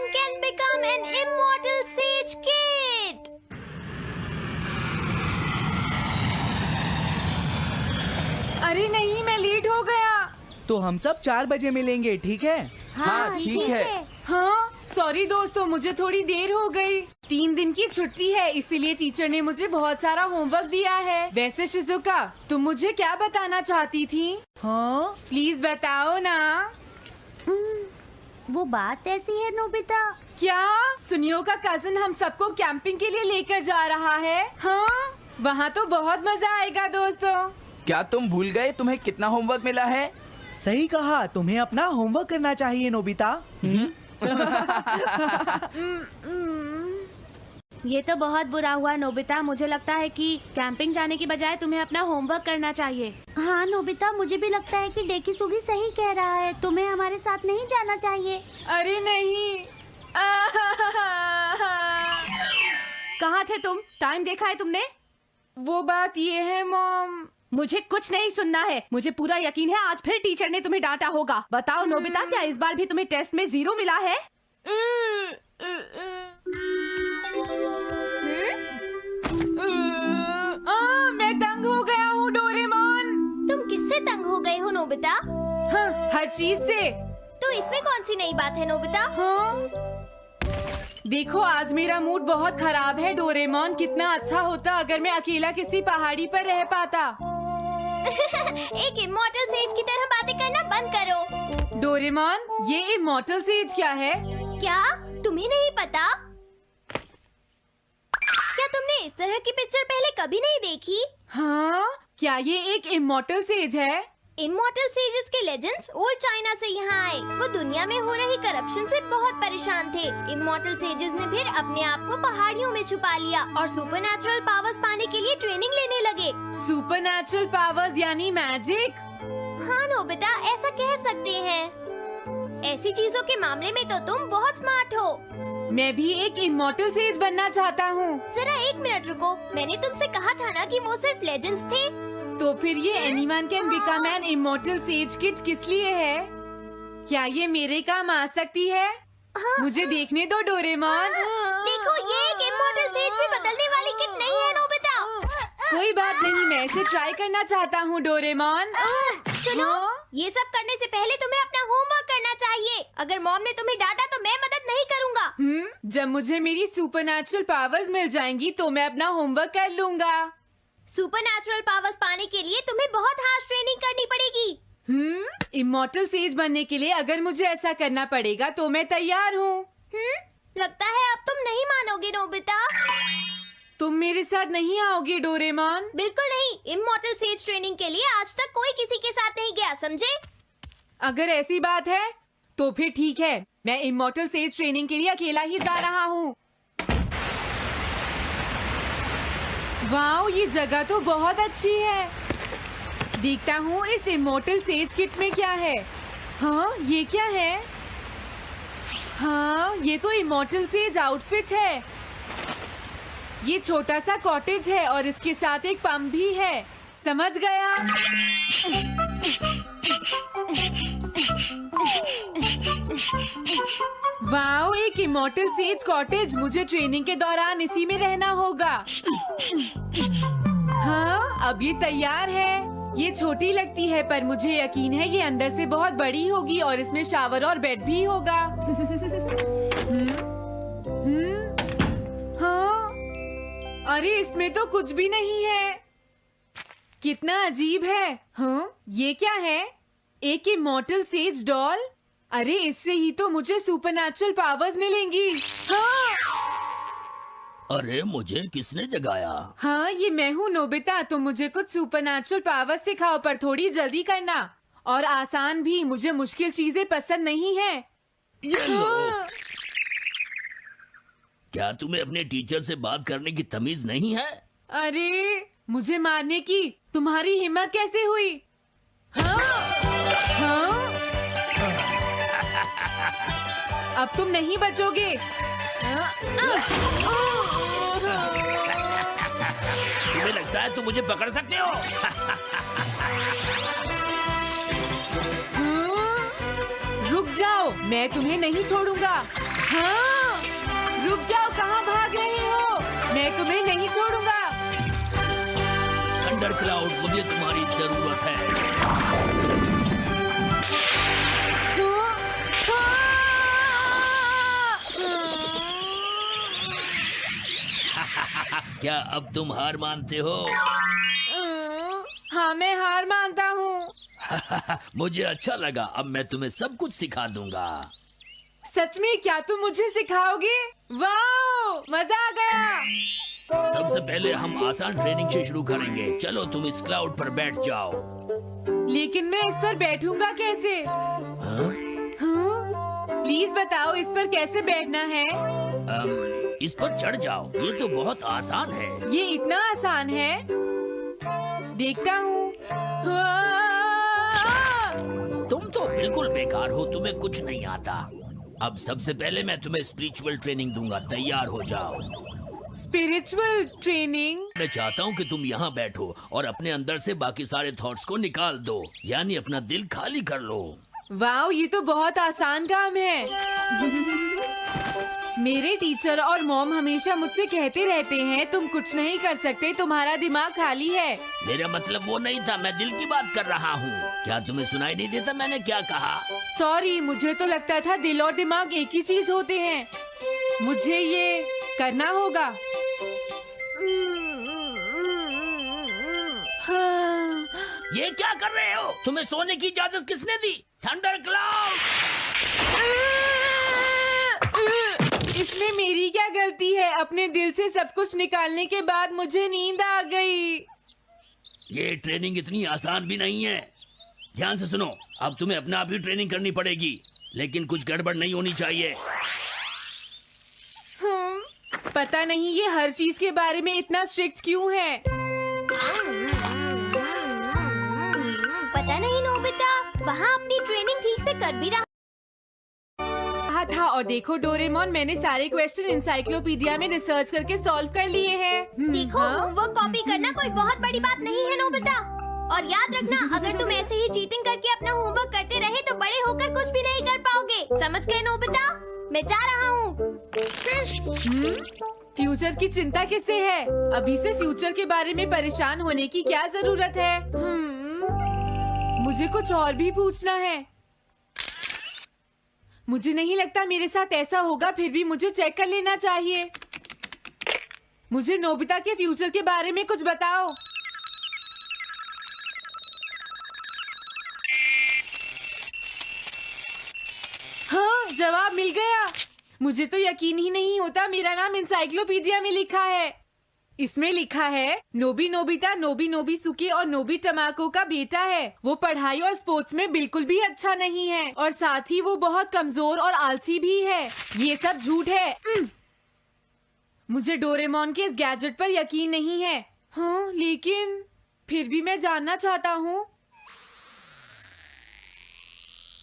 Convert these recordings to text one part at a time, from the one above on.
man can become an immortal sage kid. अरे नहीं, मैं लेट हो गया। तो हम सब 4 बजे मिलेंगे, ठीक है? हाँ, ठीक है। हाँ, सॉरी दोस्तों, मुझे थोड़ी देर हो गई। 3 दिन की छुट्टी है, इसीलिए टीचर ने मुझे बहुत सारा होमवर्क दिया है। वैसे शिजुका, तुम मुझे क्या बताना चाहती थी? हाँ? प्लीज बताओ ना। वो बात ऐसी है नोबिता। क्या सुनियो का कजिन हम सबको कैंपिंग के लिए लेकर जा रहा है? हाँ, वहाँ तो बहुत मजा आएगा दोस्तों। क्या तुम भूल गए तुम्हें कितना होमवर्क मिला है? सही कहा, तुम्हें अपना होमवर्क करना चाहिए नोबिता। ये तो बहुत बुरा हुआ नोबिता। मुझे लगता है कि कैंपिंग जाने की बजाय तुम्हें अपना होमवर्क करना चाहिए। हाँ नोबिता, मुझे भी लगता है कि डेकिसुगी सही कह रहा है। तुम्हें हमारे साथ नहीं जाना चाहिए। अरे नहीं। कहाँ थे तुम? टाइम देखा है तुमने? वो बात ये है मॉम। मुझे कुछ नहीं सुनना है। मुझे पूरा यकीन है आज फिर टीचर ने तुम्हें डांटा होगा। बताओ नोबिता, क्या इस बार भी तुम्हें टेस्ट में 0 मिला है? मैं तंग हो गया हूँ डोरेमोन। तुम किससे तंग हो गए हो नोबिता? हाँ, हर चीज से। तो इसमें कौन सी नई बात है नोबिता? हाँ? देखो, आज मेरा मूड बहुत खराब है डोरेमोन। कितना अच्छा होता अगर मैं अकेला किसी पहाड़ी पर रह पाता। एक इमॉर्टल सेज की तरह बातें करना बंद करो। डोरेमोन, ये इमॉर्टल सेज क्या है? क्या तुम्हें नहीं पता? क्या तुमने इस तरह की पिक्चर पहले कभी नहीं देखी? हाँ, क्या ये एक इमॉर्टल सेज है? इमॉर्टल सेजेस के लेजेंड्स ओल्ड चाइना से यहाँ आए। वो दुनिया में हो रही करप्शन से बहुत परेशान थे। इमॉर्टल सेजेस ने फिर अपने आप को पहाड़ियों में छुपा लिया और सुपरनैचुरल पावर्स पाने के लिए ट्रेनिंग लेने लगे। सुपरनैचुरल पावर्स यानी मैजिक? हाँ नोबिता, ऐसा कह सकते हैं। ऐसी चीजों के मामले में तो तुम बहुत स्मार्ट हो। मैं भी एक इमॉर्टल सेज बनना चाहता हूँ। जरा 1 मिनट रुको। मैंने तुमसे कहा था ना कि वो सिर्फ लेजेंड्स थे। तो फिर ये anyone can become an immortal says kid किस लिए है? क्या ये मेरे काम आ सकती है? मुझे देखने दो डोरेमोन। देखो, ये एक इमॉर्टल सेज भी बदलने वाली किड नहीं है नोबिता। कोई बात नहीं, मैं इसे ट्राई करना चाहता हूँ डोरेमोन। सुनो, ये सब करने से पहले तुम्हें अपना होमवर्क करना चाहिए। अगर मॉम ने तुम्हें डांटा तो मैं मदद नहीं करूँगा। जब मुझे मेरी सुपरनैचुरल पावर्स मिल जाएंगी तो मैं अपना होमवर्क कर लूँगा। सुपरनैचुरल पावर्स पाने के लिए तुम्हें बहुत हार्श ट्रेनिंग करनी पड़ेगी। इमॉर्टल सेज बनने के लिए अगर मुझे ऐसा करना पड़ेगा तो मैं तैयार हूँ। लगता है अब तुम नहीं मानोगे नोबिता। तुम मेरे साथ नहीं आओगे डोरेमोन? बिल्कुल नहीं। इमॉर्टल सेज ट्रेनिंग के लिए आज तक कोई किसी के साथ नहीं गया, समझे? अगर ऐसी बात है तो फिर ठीक है, मैं इमॉर्टल सेज ट्रेनिंग के लिए अकेला ही जा रहा हूँ। वाओ, ये जगह तो बहुत अच्छी है। देखता हूँ इस इमॉर्टल सेज किट में क्या है। हाँ, ये क्या है? हाँ, ये तो इमॉर्टल सेज आउटफिट है। ये छोटा सा कॉटेज है और इसके साथ एक पंप भी है। समझ गया। वाओ, एक इमॉर्टल सेज कॉटेज। मुझे ट्रेनिंग के दौरान इसी में रहना होगा। हाँ, अब ये तैयार है। ये छोटी लगती है पर मुझे यकीन है ये अंदर से बहुत बड़ी होगी और इसमें शावर और बेड भी होगा। हाँ, अरे इसमें तो कुछ भी नहीं है। कितना अजीब है। हाँ, ये क्या है? एक इमॉर्टल सेज डॉल। अरे इससे ही तो मुझे सुपरनैचुरल पावर्स मिलेंगी। हाँ, अरे मुझे किसने जगाया? हाँ, ये मैं हूँ नोबिता। तुम मुझे कुछ सुपरनैचुरल पावर्स सिखाओ पर थोड़ी जल्दी करना और आसान भी। मुझे मुश्किल चीजें पसंद नहीं है। ये लो। हाँ। क्या तुम्हें अपने टीचर से बात करने की तमीज नहीं है? अरे मुझे मारने की तुम्हारी हिम्मत कैसे हुई? हाँ? हाँ? अब तुम नहीं बचोगे। तुम्हें लगता है तुम मुझे पकड़ सकते हो? हाँ? रुक जाओ, मैं तुम्हें नहीं छोड़ूंगा। हाँ, रुक जाओ, कहाँ भाग रहे हो? मैं तुम्हें नहीं छोड़ूंगा। थंडर क्लाउड, मुझे तुम्हारी जरूरत है। क्या अब तुम हार मानते हो? हाँ, मैं हार मानता हूँ। मुझे अच्छा लगा, अब मैं तुम्हें सब कुछ सिखा दूंगा। सच में? क्या तुम मुझे सिखाओगे? वाओ, मजा आ गया। सबसे पहले हम आसान ट्रेनिंग से शुरू करेंगे। चलो तुम इस क्लाउड पर बैठ जाओ। लेकिन मैं इस पर बैठूंगा कैसे? हाँ? हाँ? प्लीज बताओ, इस पर कैसे बैठना है? इस पर चढ़ जाओ, ये तो बहुत आसान है। ये इतना आसान है? देखता हूँ। तुम तो बिल्कुल बेकार हो, तुम्हें कुछ नहीं आता। अब सबसे पहले मैं तुम्हें स्पिरिचुअल ट्रेनिंग दूंगा, तैयार हो जाओ। Spiritual training? मैं चाहता हूँ कि तुम यहाँ बैठो और अपने अंदर से बाकी सारे थॉट्स को निकाल दो, यानी अपना दिल खाली कर लो। वाओ, ये तो बहुत आसान काम है। मेरे टीचर और मॉम हमेशा मुझसे कहते रहते हैं, तुम कुछ नहीं कर सकते, तुम्हारा दिमाग खाली है। मेरा मतलब वो नहीं था, मैं दिल की बात कर रहा हूँ। क्या तुम्हें सुनाई नहीं देता मैंने क्या कहा? सॉरी, मुझे तो लगता था दिल और दिमाग एक ही चीज होते हैं। मुझे ये करना होगा। हाँ। ये क्या कर रहे हो? तुम्हें सोने की इजाजत किसने दी? Thunder cloud! इसमें मेरी क्या गलती है? अपने दिल से सब कुछ निकालने के बाद मुझे नींद आ गई। ये ट्रेनिंग इतनी आसान भी नहीं है। ध्यान से सुनो, अब तुम्हें अपने आप ही ट्रेनिंग करनी पड़ेगी, लेकिन कुछ गड़बड़ नहीं होनी चाहिए। पता नहीं ये हर चीज के बारे में इतना स्ट्रिक्ट क्यों है। पता नहीं नोबिता, वहाँ अपनी ट्रेनिंग ठीक से कर भी रहा था। और देखो डोरेमोन, मैंने सारे क्वेश्चन एनसाइक्लोपीडिया में रिसर्च करके सॉल्व कर लिए हैं। देखो, होमवर्क कॉपी करना कोई बहुत बड़ी बात नहीं है नोबिता। और याद रखना, अगर तुम ऐसे ही चीटिंग करके अपना होमवर्क करते रहे तो बड़े होकर कुछ भी नहीं कर पाओगे। समझ गए नोबिता? मैं जा रहा हूँ। फ्यूचर की चिंता किससे है? अभी से फ्यूचर के बारे में परेशान होने की क्या जरूरत है? मुझे कुछ और भी पूछना है। मुझे नहीं लगता मेरे साथ ऐसा होगा, फिर भी मुझे चेक कर लेना चाहिए। मुझे नोबिता के फ्यूचर के बारे में कुछ बताओ। हाँ, जवाब मिल गया। मुझे तो यकीन ही नहीं होता, मेरा नाम एनसाइक्लोपीडिया में लिखा है। इसमें लिखा है, नोबी नोबिता नोबी नोबिसुकी और नोबी टमाको का बेटा है। वो पढ़ाई और स्पोर्ट्स में बिल्कुल भी अच्छा नहीं है और साथ ही वो बहुत कमजोर और आलसी भी है। ये सब झूठ है। मुझे डोरेमोन के इस गैजेट पर यकीन नहीं है। हाँ, लेकिन फिर भी मैं जानना चाहता हूँ।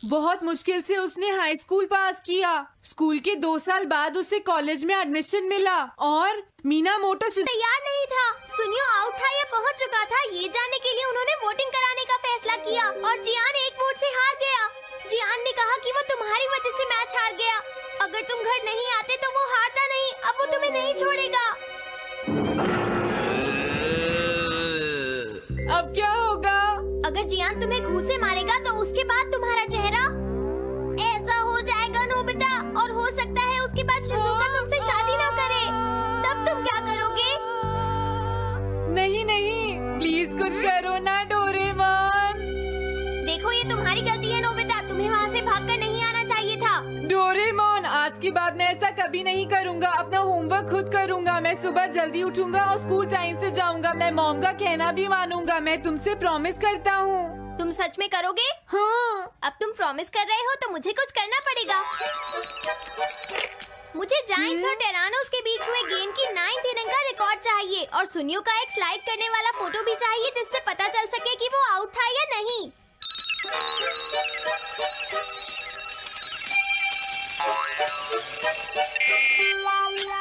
बहुत मुश्किल से उसने हाई स्कूल पास किया। स्कूल के 2 साल बाद उसे कॉलेज में एडमिशन मिला और मीनामोटो तैयार नहीं था। सुनियो आउट था या पहुंच चुका था, ये जानने के लिए उन्होंने वोटिंग कराने का फैसला किया और जियान एक वोट से हार गया। जियान ने कहा कि वो तुम्हारी वजह से मैच हार गया। अगर तुम घर नहीं आते तो वो हारता नहीं। अब वो तुम्हें नहीं छोड़ेगा। अब क्या होगा? अगर जियान तुम्हें घूंसे मारेगा तो उसके बाद तुम्हारा चेहरा ऐसा हो जाएगा नोबिता, और हो सकता है उसके बाद शिज़ुका तुमसे शादी ना करे। तब तुम क्या करोगे? नहीं नहीं, प्लीज कुछ करो ना डोरेमोन। देखो, ये तुम्हारी गलती है नोबिता, तुम्हें वहाँ से भागकर नहीं आना चाहिए था। डोरेमोन, आज के बाद मैं ऐसा कभी नहीं करूँगा। अपना होमवर्क खुद करूँगा। मैं सुबह जल्दी उठूंगा और स्कूल टाइम से जाऊँगा। मैं मॉम का कहना भी मानूंगा। मैं तुमसे प्रॉमिस करता हूँ। तुम सच में करोगे? हाँ। अब तुम प्रॉमिस कर रहे हो तो मुझे कुछ करना पड़ेगा। मुझे जायंट्स और टेरानोस के बीच हुए गेम की 9th इनिंग का रिकॉर्ड चाहिए और सुनियो का एक स्लाइड करने वाला फोटो भी चाहिए, जिससे पता चल सके कि वो आउट था या नहीं।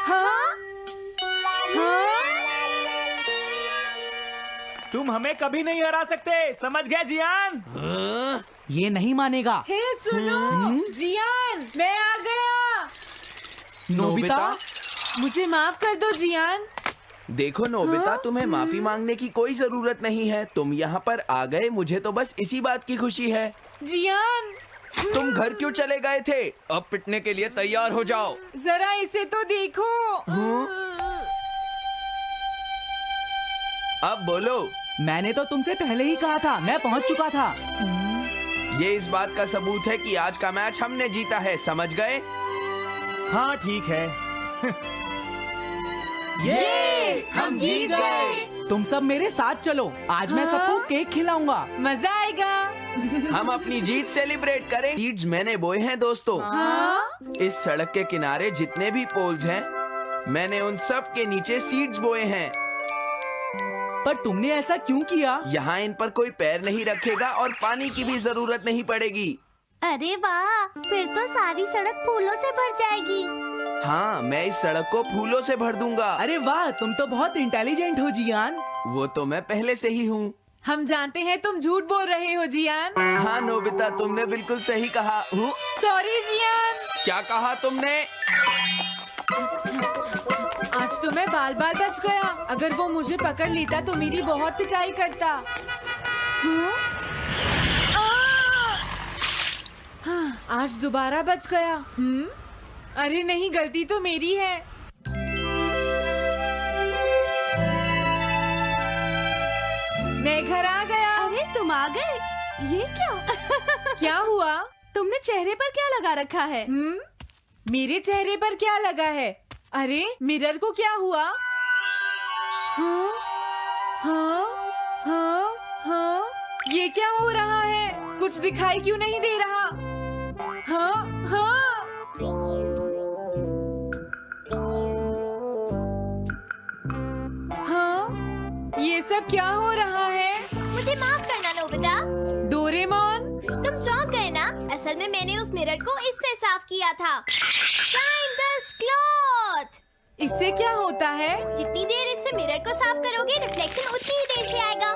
हाँ? हाँ? तुम हमें कभी नहीं हरा सकते, समझ गए जियान? हाँ? ये नहीं मानेगा। हे सुनो, जियान, मैं आ गया। नोबिता? मुझे माफ कर दो जियान। देखो नोबिता, हाँ? तुम्हें माफी मांगने की कोई जरूरत नहीं है। तुम यहाँ पर आ गए, मुझे तो बस इसी बात की खुशी है। जियान, तुम घर क्यों चले गए थे? अब पिटने के लिए तैयार हो जाओ। जरा इसे तो देखो। अब बोलो। मैंने तो तुमसे पहले ही कहा था, मैं पहुंच चुका था। ये इस बात का सबूत है कि आज का मैच हमने जीता है, समझ गए? हाँ ठीक है। ये हम जीत गए। तुम सब मेरे साथ चलो, आज मैं सबको केक खिलाऊंगा। मजा आएगा। हम अपनी जीत सेलिब्रेट करें। सीड्स मैंने बोए हैं दोस्तों। हाँ? इस सड़क के किनारे जितने भी पोल्स हैं, मैंने उन सब के नीचे सीड्स बोए हैं। पर तुमने ऐसा क्यों किया? यहाँ इन पर कोई पैर नहीं रखेगा और पानी की भी जरूरत नहीं पड़ेगी। अरे वाह, फिर तो सारी सड़क फूलों से भर जाएगी। हाँ, मैं इस सड़क को फूलों से भर दूंगा। अरे वाह, तुम तो बहुत इंटेलिजेंट हो जियान। वो तो मैं पहले से ही हूँ। हम जानते हैं तुम झूठ बोल रहे हो जियान। हाँ नोबिता, तुमने बिल्कुल सही कहा। Sorry Gian. क्या कहा तुमने? आज तो मैं बाल बाल बच गया। अगर वो मुझे पकड़ लेता तो मेरी बहुत पिटाई करता। हाँ, आज दोबारा बच गया। अरे नहीं, गलती तो मेरी है। मैं घर आ गया। अरे तुम आ गए, ये क्या? क्या हुआ? तुमने चेहरे पर क्या लगा रखा है? मेरे चेहरे पर क्या लगा है? अरे मिरर को क्या हुआ? हाँ, हाँ, हाँ, हाँ, ये क्या हो रहा है? कुछ दिखाई क्यों नहीं दे रहा? हाँ, हाँ। हाँ, ये सब क्या हो रहा है? मुझे माफ करना नोबिता। डोरेमोन, तुम चौंक गए ना? असल में मैंने उस मिरर को इससे साफ किया था। Time dust cloth. इससे क्या होता है? जितनी देर इससे मिरर को साफ करोगे, रिफ्लेक्शन उतनी ही देर से आएगा।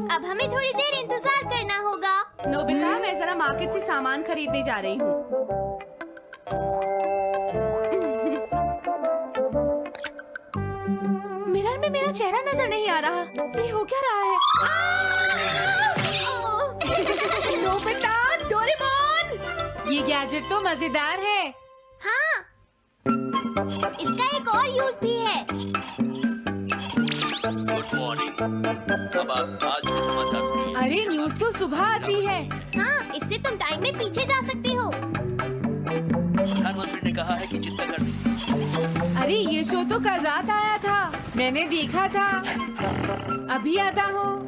अब हमें थोड़ी देर इंतजार करना होगा। नोबिता, मैं जरा मार्केट से सामान खरीदने जा रही हूँ। मिरर में मेरा चेहरा नजर नहीं आ रहा। ये हो क्या रहा है? Nobita, Doraemon! ये गैजेट तो मजेदार है। हाँ, इसका एक और यूज भी है। Good morning. अब आप आज के समाचार सुनिए। अरे न्यूज तो सुबह आती है। हाँ, इससे तुम टाइम में पीछे जा सकते हो। प्रधानमंत्री ने कहा है कि चिंता करनी। अरे ये शो तो कल रात आया था, मैंने देखा था। अभी आता हूँ।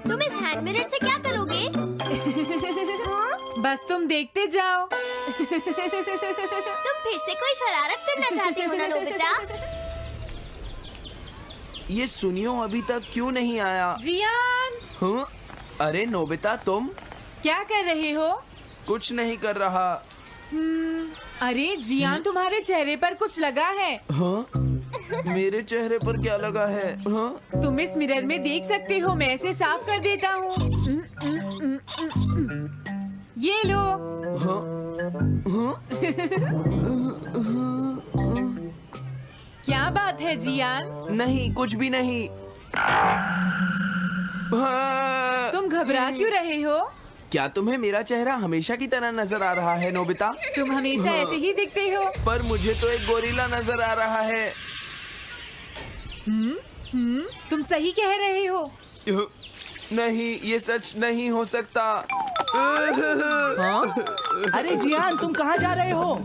तुम इस हैंड मिरर से क्या करोगे? हाँ? बस तुम देखते जाओ। तुम फिर से कोई शरारत करना चाहते हो ना नोबिता? ये सुनियो अभी तक क्यों नहीं आया? जियान, हाँ? अरे नोबिता, तुम क्या कर रहे हो? कुछ नहीं कर रहा। अरे जियान, तुम्हारे चेहरे पर कुछ लगा है। हाँ? मेरे चेहरे पर क्या लगा है? हाँ? तुम इस मिरर में देख सकते हो, मैं इसे साफ कर देता हूँ। ये लो। हाँ? हाँ? क्या बात है जियान? नहीं, कुछ भी नहीं। हाँ। तुम घबरा क्यों रहे हो? क्या तुम्हें मेरा चेहरा हमेशा की तरह नजर आ रहा है नोबिता? तुम हमेशा ऐसे ही दिखते हो। पर मुझे तो एक गोरिल्ला नजर आ रहा है। तुम सही कह रहे हो। नहीं, ये सच नहीं हो सकता। हाँ? अरे जियान, तुम कहाँ जा रहे हो?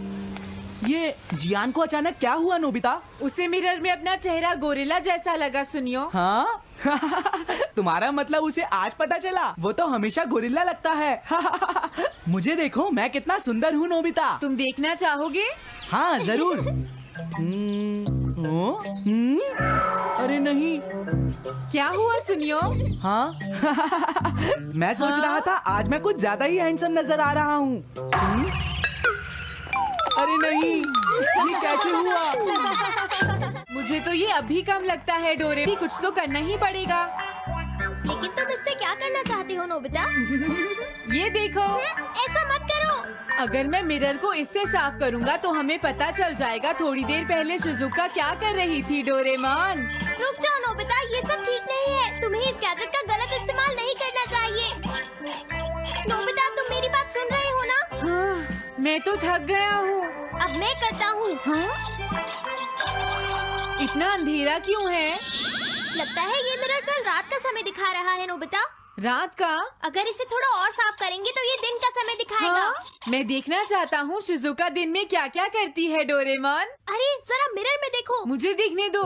ये जियान को अचानक क्या हुआ नोबिता? उसे मिरर में अपना चेहरा गोरिल्ला जैसा लगा। सुनियो। हाँ? तुम्हारा मतलब उसे आज पता चला? वो तो हमेशा गोरिल्ला लगता है। मुझे देखो, मैं कितना सुंदर हूँ नोबिता। तुम देखना चाहोगे? हाँ जरूर। अरे नहीं। क्या हुआ सुनियो? हाँ? मैं सोच रहा था आज मैं कुछ ज्यादा ही हैंडसम नजर आ रहा हूँ। अरे नहीं, ये कैसे हुआ? मुझे तो ये अभी कम लगता है डोरेमोन, कुछ तो करना ही पड़ेगा। लेकिन तुम इससे क्या करना चाहते हो नोबिता? ये देखो, ऐसा मत करो। अगर मैं मिरर को इससे साफ करूंगा तो हमें पता चल जाएगा थोड़ी देर पहले शिजुका क्या कर रही थी। डोरेमोन रुक जाओ नोबिता, ये सब ठीक नहीं है। तुम्हें इस गैजेट का गलत इस्तेमाल नहीं करना चाहिए। नोबिता, तुम मेरी बात सुन रहे हो ना? हाँ, मैं तो थक गया हूँ। अब मैं करता हूँ। हाँ? इतना अंधेरा क्यों है? लगता है ये मिरर कल रात का समय दिखा रहा है नोबिता। रात का? अगर इसे थोड़ा और साफ करेंगे तो ये दिन का समय दिखाएगा। हाँ? मैं देखना चाहता हूँ शिजुका दिन में क्या क्या करती है। डोरेमोन अरे जरा मिरर में देखो। मुझे देखने दो।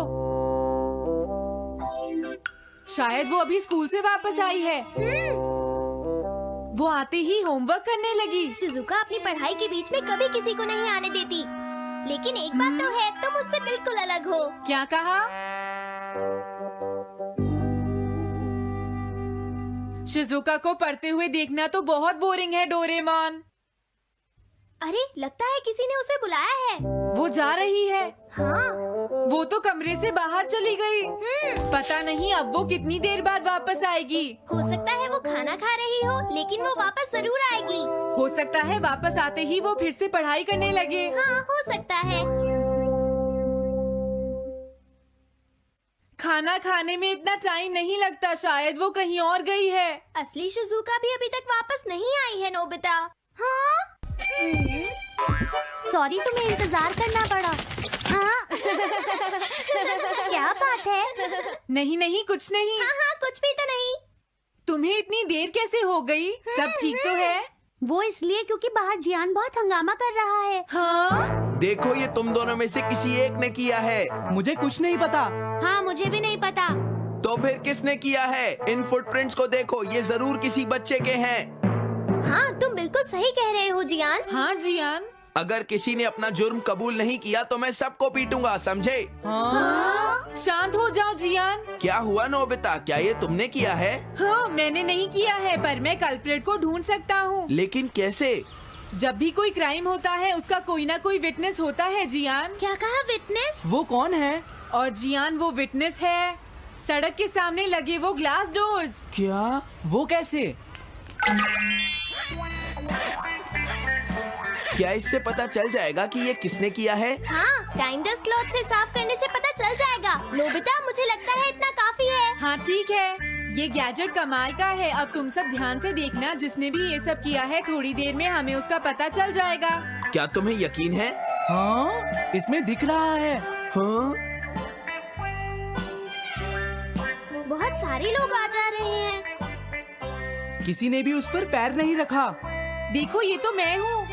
शायद वो अभी स्कूल से वापस आई है। वो आते ही होमवर्क करने लगी। शिजुका अपनी पढ़ाई के बीच में कभी किसी को नहीं आने देती। लेकिन एक बात तो है, तुम उससे बिल्कुल अलग हो। क्या कहा? शिजुका को पढ़ते हुए देखना तो बहुत बोरिंग है डोरेमोन। अरे लगता है किसी ने उसे बुलाया है। वो जा रही है। हाँ। वो तो कमरे से बाहर चली गई। पता नहीं अब वो कितनी देर बाद वापस आएगी। हो सकता है वो खाना खा रही हो, लेकिन वो वापस जरूर आएगी। हो सकता है वापस आते ही वो फिर से पढ़ाई करने लगे। हाँ, हो सकता है। खाना खाने में इतना टाइम नहीं लगता, शायद वो कहीं और गई है। असली शिजुका भी अभी तक वापस नहीं आई है नोबिता। हाँ? सॉरी, तुम्हें इंतजार करना पड़ा। हाँ? क्या बात है? नहीं नहीं, कुछ नहीं। हाँ हाँ, कुछ भी तो नहीं। तुम्हें इतनी देर कैसे हो गई? सब ठीक तो है? वो इसलिए क्योंकि बाहर जियान बहुत हंगामा कर रहा है। हाँ? देखो, ये तुम दोनों में से किसी एक ने किया है। मुझे कुछ नहीं पता। हाँ, मुझे भी नहीं पता। तो फिर किसने किया है? इन फुटप्रिंट्स को देखो, ये जरूर किसी बच्चे के हैं। हाँ, तुम बिल्कुल सही कह रहे हो जियान। हाँ जियान। अगर किसी ने अपना जुर्म कबूल नहीं किया तो मैं सबको पीटूंगा, समझे? हाँ? शांत हो जाओ जियान। क्या हुआ नोबिता, क्या ये तुमने किया है? हाँ, मैंने नहीं किया है, पर मैं कल्प्रेट को ढूंढ सकता हूँ। लेकिन कैसे? जब भी कोई क्राइम होता है उसका कोई ना कोई विटनेस होता है जियान। क्या कहा? विटनेस? वो कौन है? और जियान वो विटनेस है। सड़क के सामने लगे वो ग्लास डोर्स। क्या? वो कैसे? क्या इससे पता चल जाएगा कि ये किसने किया है? हाँ, टाइम डस्ट क्लॉथ से साफ करने से पता चल जाएगा। नोबिता, मुझे लगता है इतना काफी है। हाँ ठीक है, ये गैजेट कमाल का है। अब तुम सब ध्यान से देखना, जिसने भी ये सब किया है थोड़ी देर में हमें उसका पता चल जाएगा। क्या तुम्हें यकीन है? हाँ, इसमें दिख रहा है। हाँ? बहुत सारे लोग आ जा रहे हैं। किसी ने भी उस पर पैर नहीं रखा। देखो, ये तो मैं हूँ।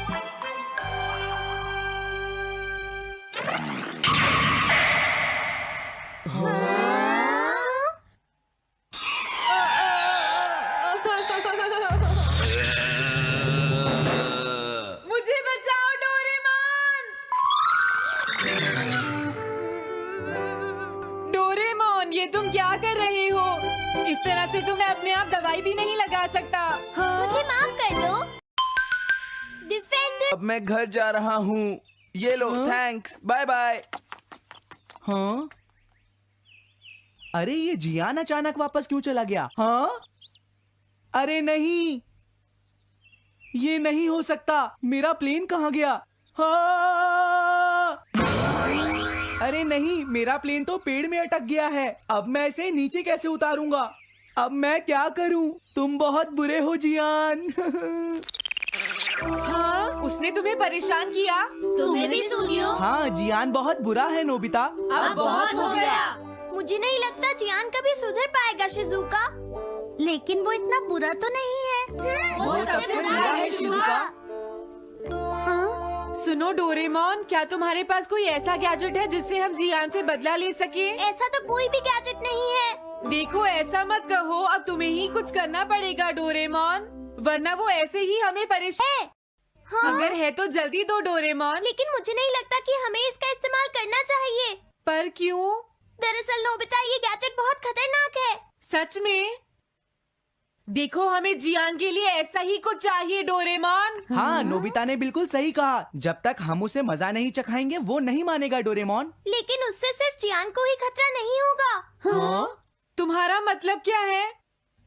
मुझे बचाओ डोरेमोन। डोरेमोन, ये तुम क्या कर रहे हो? इस तरह से तो मैं अपने आप दवाई भी नहीं लगा सकता। हाँ? मुझे माफ कर दो। डिफेंडर। अब मैं घर जा रहा हूँ। ये लो, थैंक्स, बाय बाय। हाँ? अरे ये जियान अचानक वापस क्यों चला गया? हाँ? अरे नहीं, ये नहीं हो सकता। मेरा प्लेन कहाँ गया? हाँ! अरे नहीं, मेरा प्लेन तो पेड़ में अटक गया है। अब मैं इसे नीचे कैसे उतारूंगा? अब मैं क्या करूं? तुम बहुत बुरे हो जियान। हाँ? उसने तुम्हें परेशान किया? तुम्हें भी सुनियो। हाँ, जियान बहुत बुरा है नोबिता। अब बहुत हो गया। मुझे नहीं लगता जियान कभी सुधर पाएगा शिजुका। लेकिन वो इतना बुरा तो नहीं है। वो सबसे बुरा है शिजुका। हाँ? सुनो डोरेमोन, क्या तुम्हारे पास कोई ऐसा गैजेट है जिससे हम जियान से बदला ले सके? ऐसा तो कोई भी गैजेट नहीं है। देखो, ऐसा मत कहो। अब तुम्हें ही कुछ करना पड़ेगा डोरेमोन, वरना वो ऐसे ही हमें परेशान। हाँ? अगर है तो जल्दी दो डोरेमोन। लेकिन मुझे नहीं लगता कि हमें इसका इस्तेमाल करना चाहिए। पर क्यों? दरअसल नोबिता, ये गैजेट बहुत खतरनाक है। सच में? देखो हमें जियान के लिए ऐसा ही कुछ चाहिए डोरेमोन। हाँ, नोबिता ने बिल्कुल सही कहा। जब तक हम उसे मजा नहीं चखाएंगे वो नहीं मानेगा डोरेमोन। लेकिन उससे सिर्फ चियान को ही खतरा नहीं होगा। हाँ? तुम्हारा मतलब क्या है?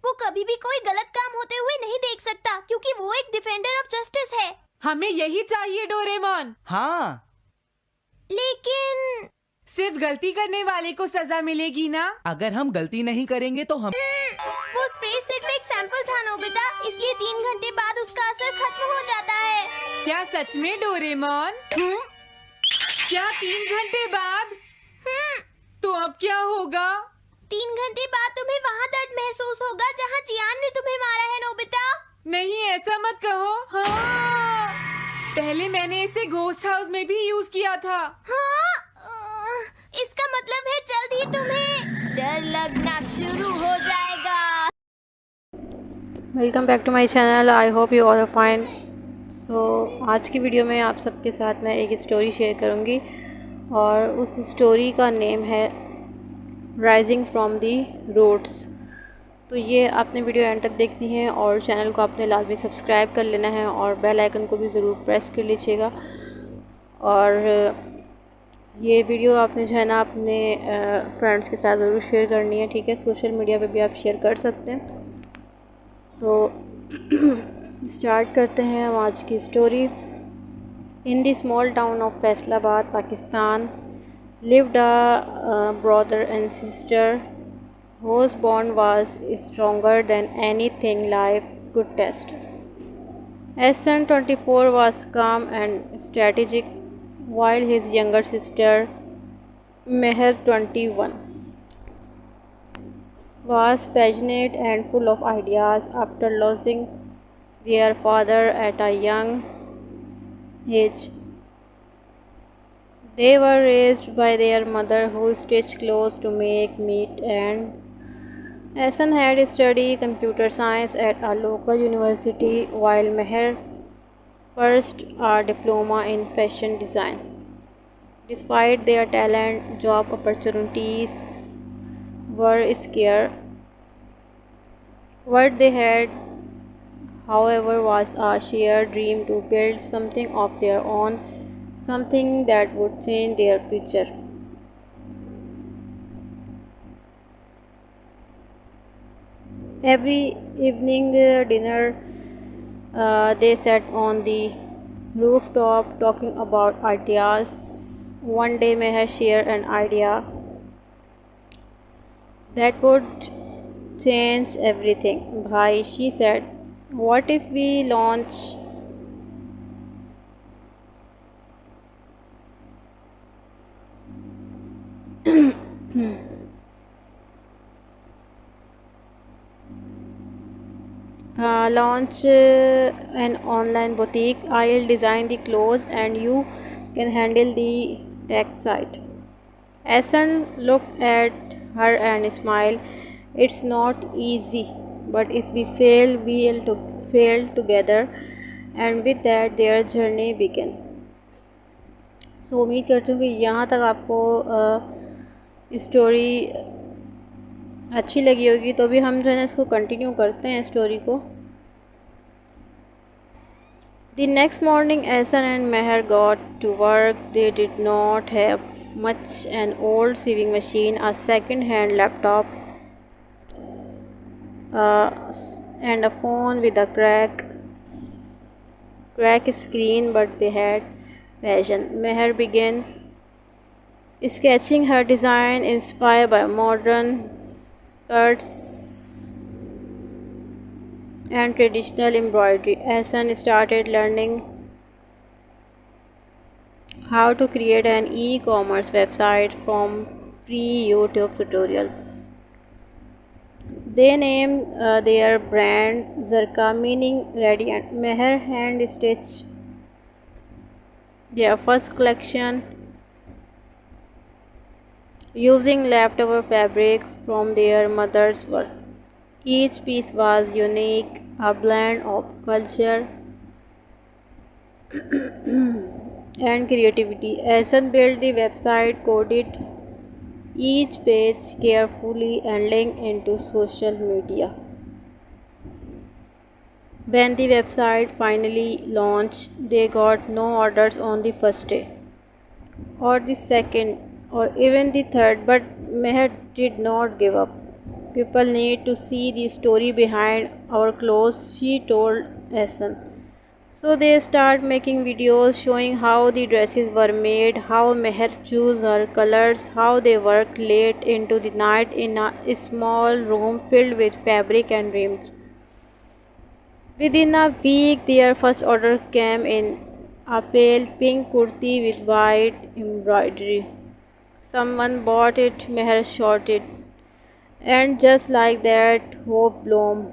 वो कभी भी कोई गलत काम होते हुए नहीं देख सकता क्योंकि वो एक डिफेंडर ऑफ जस्टिस है। हमें यही चाहिए डोरेमोन। हाँ, लेकिन सिर्फ गलती करने वाले को सजा मिलेगी ना? अगर हम गलती नहीं करेंगे तो हम वो स्प्रे सिर्फ एक सैंपल था नोबिता, इसलिए 3 घंटे बाद उसका असर खत्म हो जाता है। क्या सच में डोरेमोन? क्या 3 घंटे बाद? तो अब क्या होगा? 3 घंटे बाद तुम्हें वहाँ दर्द महसूस होगा जहाँ चियान ने तुम्हें मारा है नोबिता। नहीं, ऐसा मत कहो। हाँ, पहले मैंने इसे घोस्ट हाउस में भी यूज किया था। हाँ? इसका मतलब है जल्द ही तुम्हें डर लगना शुरू हो जाएगा। Welcome back to my channel. I hope you all are fine. So आज की वीडियो में आप सबके साथ मैं एक स्टोरी शेयर करूंगी और उस स्टोरी का नेम है राइजिंग फ्रॉम दी रूट्स। तो ये आपने वीडियो एंड तक देखनी है और चैनल को आपने लाजमी सब्सक्राइब कर लेना है और बेल आइकन को भी ज़रूर प्रेस कर लीजिएगा। और ये वीडियो आपने जो है ना अपने फ्रेंड्स के साथ ज़रूर शेयर करनी है, ठीक है। सोशल मीडिया पे भी आप शेयर कर सकते हैं। तो स्टार्ट करते हैं हम आज की story. In the small town of Faisalabad, Pakistan, lived a brother and sister whose bond was stronger than anything life could test. Hassan, 24, was calm and strategic, while his younger sister, Meher, 21, was passionate and full of ideas. After losing their father at a young age, they were raised by their mother, who stitched clothes to make meat, and Hassan had studied computer science at a local university, while Meher pursued a diploma in fashion design. Despite their talent, job opportunities were scarce. What they had, however, was a shared dream to build something of their own, something that would change their future. Every evening dinner, they sat on the rooftop talking about ideas. One day, Meher shared an idea that would change everything. Bhai, she said, what if we launch an online boutique? I'll design the clothes and you can handle the tech side. Hassan looked at her and smiled. It's not easy, but if we fail, we'll fail together. And with that, their journey began. So उम्मीद करती हूँ कि यहाँ तक आपको story अच्छी लगी होगी। तो भी हम जो है ना इसको कंटिन्यू करते हैं स्टोरी को। The next morning, Hassan and Meher got to work. They did not have much: an old sewing machine, a second-hand laptop, and a phone with a crack screen, but they had passion. Meher began sketching her design inspired by modern cuts and traditional embroidery. Hassan started learning how to create an e-commerce website from free YouTube tutorials. They named their brand Zarka, meaning radiant. Meher hand stitched their first collection using leftover fabrics from their mother's work. Each piece was unique, a blend of culture and creativity. Hassan built the website, coded each page carefully, and linked into social media. When the website finally launched, they got no orders on the first day, or the second, or even the third, but Meher did not give up. People need to see the story behind our clothes, she told Hassan. So they start making videos showing how the dresses were made, how Meher chose her colors, how they worked late into the night in a small room filled with fabric and dreams. Within a week, their first order came in a pale pink kurti with white embroidery. Someone bought it, Meher shot it, and just like that, hope bloomed.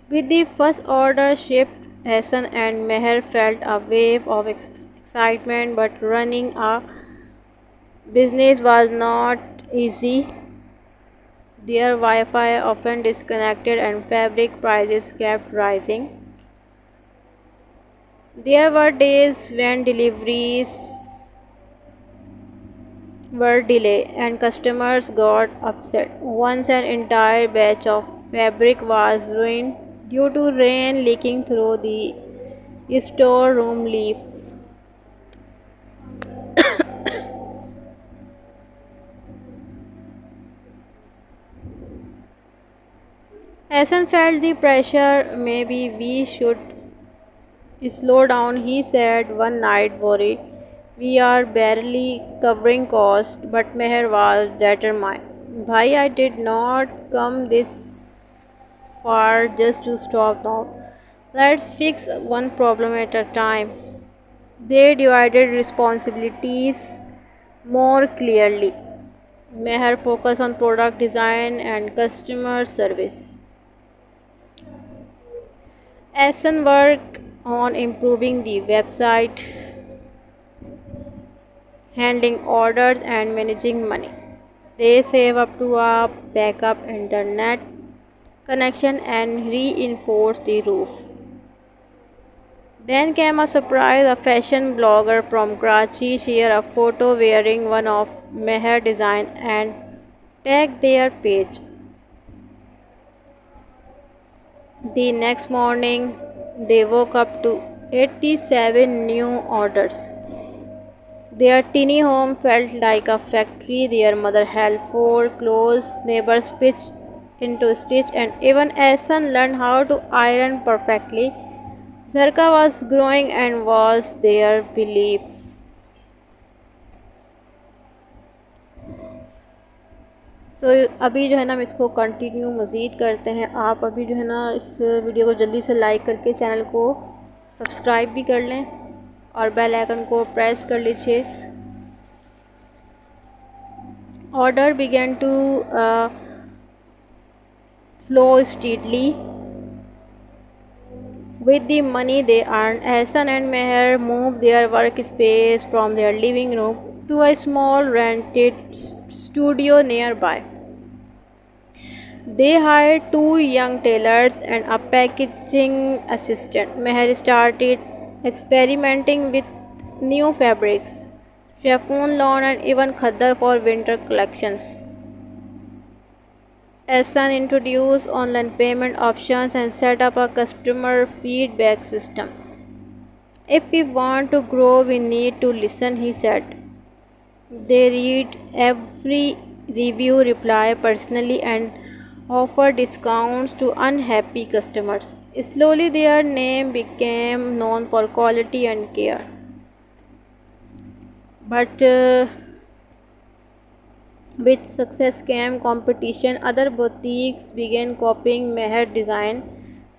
With the first order shipped, Hassan and Meher felt a wave of excitement, but running a business was not easy. Their Wi Fi often disconnected and fabric prices kept rising. There were days when deliveries were delayed and customers got upset. Once an entire batch of fabric was ruined due to rain leaking through the storeroom leaf. Hassan felt the pressure. Maybe we should slow down, he said one night, worried. We are barely covering costs, but Meher was determined. Bhai, I did not come this far just to stop now. Let's fix one problem at a time. They divided responsibilities more clearly. Meher focused on product design and customer service. Hassan worked on improving the website, handling orders, and managing money. They save up to a backup internet connection and reinforce the roof. Then came a surprise. A fashion blogger from Karachi shared a photo wearing one of Meher design and tagged their page. The next morning, they woke up to 87 new orders. Their teeny home felt like a factory. Their mother helped fold clothes, neighbors pitched into stitch, and even Hassan learned how to iron perfectly. Zarka was growing and was their belief. अभी जो है ना हम इसको continue मज़ीद करते हैं. आप अभी जो है ना इस वीडियो को जल्दी से लाइक करके चैनल को सब्सक्राइब भी कर लें और बेल आइकन को प्रेस कर लीजिए. Order began to flow steadily. With the money they earned, Hassan and Meher moved their workspace from their living room to a small rented studio nearby. They hired 2 young tailors and a packaging assistant. Meher started experimenting with new fabrics, chiffon, lawn, and even khaddar for winter collections. Hassan introduced online payment options and set up a customer feedback system. If we want to grow, we need to listen, he said. They read every review, reply personally, and offer discounts to unhappy customers. Slowly, their name became known for quality and care. But with success came competition. Other boutiques began copying Meher design.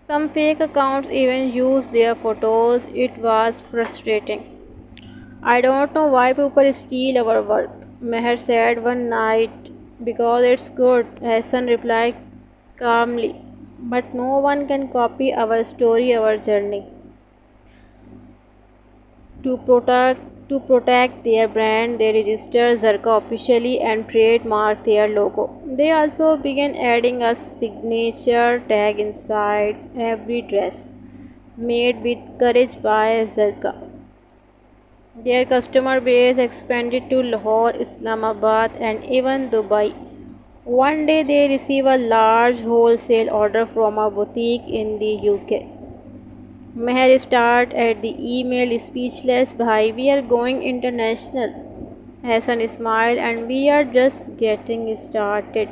Some fake accounts even used their photos. It was frustrating. I don't know why people steal our work, Meher said one night. Because it's good, Hassan replied calmly. But no one can copy our story, our journey. To protect their brand, they registered Zarka officially and trademarked their logo. They also began adding a signature tag inside every dress, made with courage by Zarka. Their customer base expanded to Lahore, Islamabad, and even Dubai. One day they receive a large wholesale order from a boutique in the UK. Meher started at the email speechless. Bhai, we are going international. Hassan smiled, and we are just getting started.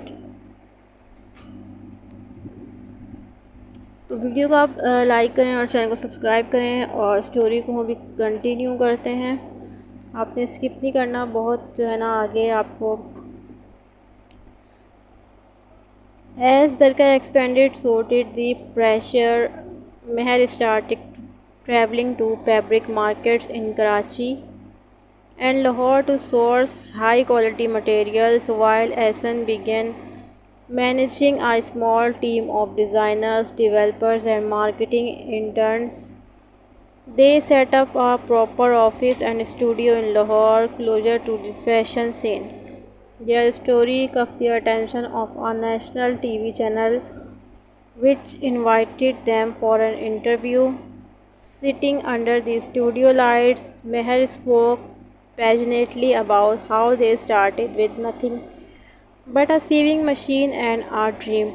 तो video को आप like करें और channel को subscribe करें और story को हम भी कंटिन्यू करते हैं। आपने स्किप नहीं करना, बहुत जो है ना आगे आपको। As Zarqa expanded, so did the pressure. Meher started traveling to fabric markets in Karachi and Lahore to source high quality materials, while Ahsan began managing a small team of designers, developers, and marketing interns. They set up a proper office and studio in Lahore, closer to the fashion scene. Their story caught the attention of a national TV channel, which invited them for an interview. Sitting under the studio lights, Meher spoke passionately about how they started with nothing but a sewing machine and a dream.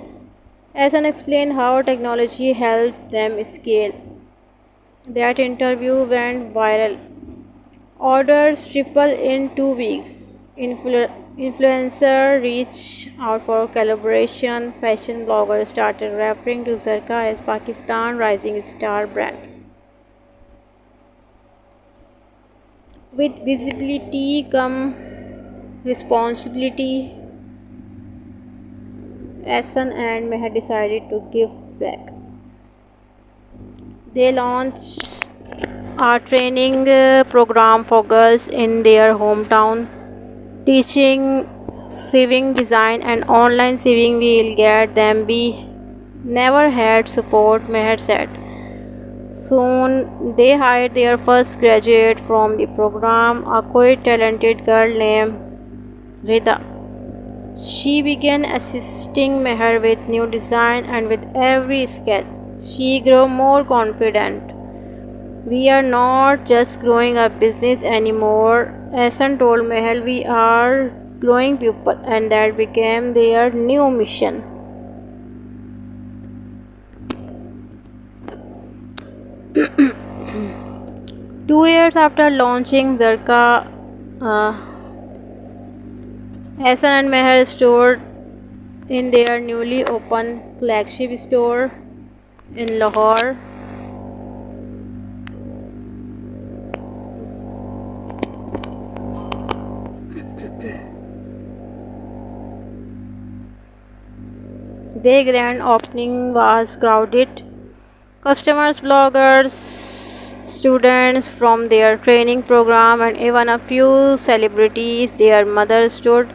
Ahsan explained how technology helped them scale. That interview went viral. Orders tripled in 2 weeks. Influencer reached out for collaboration. Fashion bloggers started referring to Zarqa as Pakistan's rising star brand. With visibility come responsibility. Ahsan and Meher decided to give back. They launched a training program for girls in their hometown, teaching sewing, design, and online sewing will get them. We never had support, Meher said. Soon they hired their first graduate from the program, a quite talented girl named Rida. She began assisting Meher with new design, and with every sketch, she grew more confident. We are not just growing a business anymore, Ahsan told Meher, we are growing people, and that became their new mission. Two years after launching Zarqa, Ahsan and Meher stored in their newly opened flagship store in Lahore. Their grand opening was crowded. Customers, bloggers, students from their training program, and even a few celebrities. Their mother stood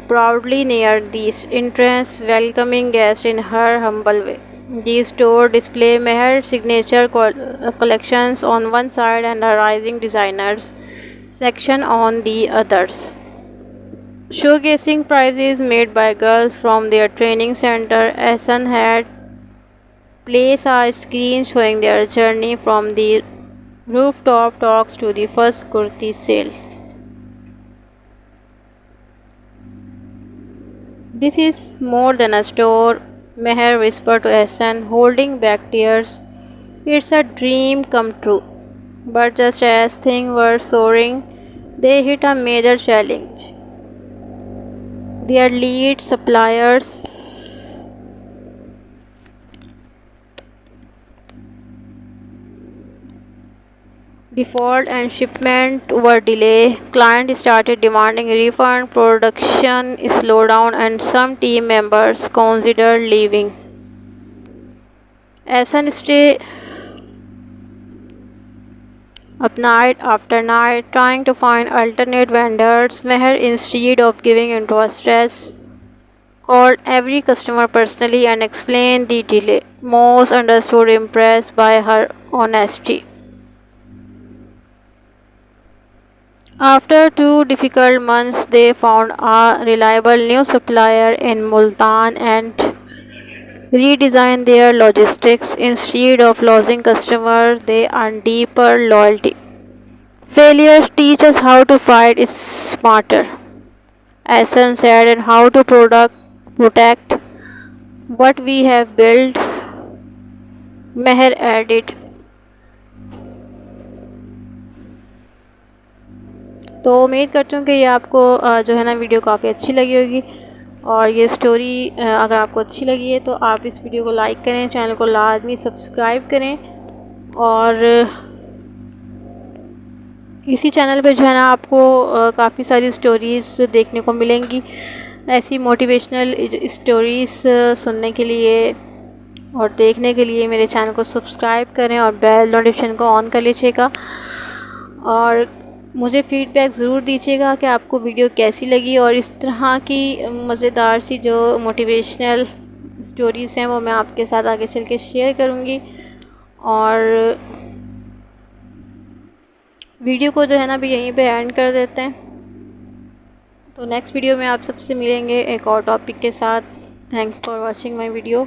proudly near the entrance, welcoming guests in her humble way. The store displayed Meher signature collections on one side and a rising designers section on the others, showcasing prizes made by girls from their training center. Ahsan had placed a screen showing their journey from the rooftop talks to the first kurti sale. This is more than a store, Meher whispered to Ahsan, holding back tears. It's a dream come true. But just as things were soaring, they hit a major challenge. Their lead suppliers default and shipment were delayed. Clients started demanding refund, production slowed down, and some team members considered leaving. Ahsan stayed up night after night trying to find alternate vendors. Meher, instead of giving into a stress, called every customer personally and explained the delay. Most understood, impressed by her honesty. After 2 difficult months, they found a reliable new supplier in Multan and redesigned their logistics. Instead of losing customers, they earned deeper loyalty. Failures teach us how to fight smarter, as Sun said, and how to protect what we have built. Meher added. तो उम्मीद करती हूँ कि ये आपको जो है ना वीडियो काफ़ी अच्छी लगी होगी, और ये स्टोरी अगर आपको अच्छी लगी है तो आप इस वीडियो को लाइक करें, चैनल को लाजमी सब्सक्राइब करें, और इसी चैनल पे जो है ना आपको काफ़ी सारी स्टोरीज़ देखने को मिलेंगी। ऐसी मोटिवेशनल स्टोरीज़ सुनने के लिए और देखने के लिए मेरे चैनल को सब्सक्राइब करें और बेल नोटिफिकेशन को ऑन कर लीजिएगा, और मुझे फ़ीडबैक ज़रूर दीजिएगा कि आपको वीडियो कैसी लगी, और इस तरह की मज़ेदार सी जो मोटिवेशनल स्टोरीज़ हैं वो मैं आपके साथ आगे चल के शेयर करूँगी। और वीडियो को जो है ना अभी यहीं पे एंड कर देते हैं, तो नेक्स्ट वीडियो में आप सबसे मिलेंगे एक और टॉपिक के साथ। Thanks for watching my video.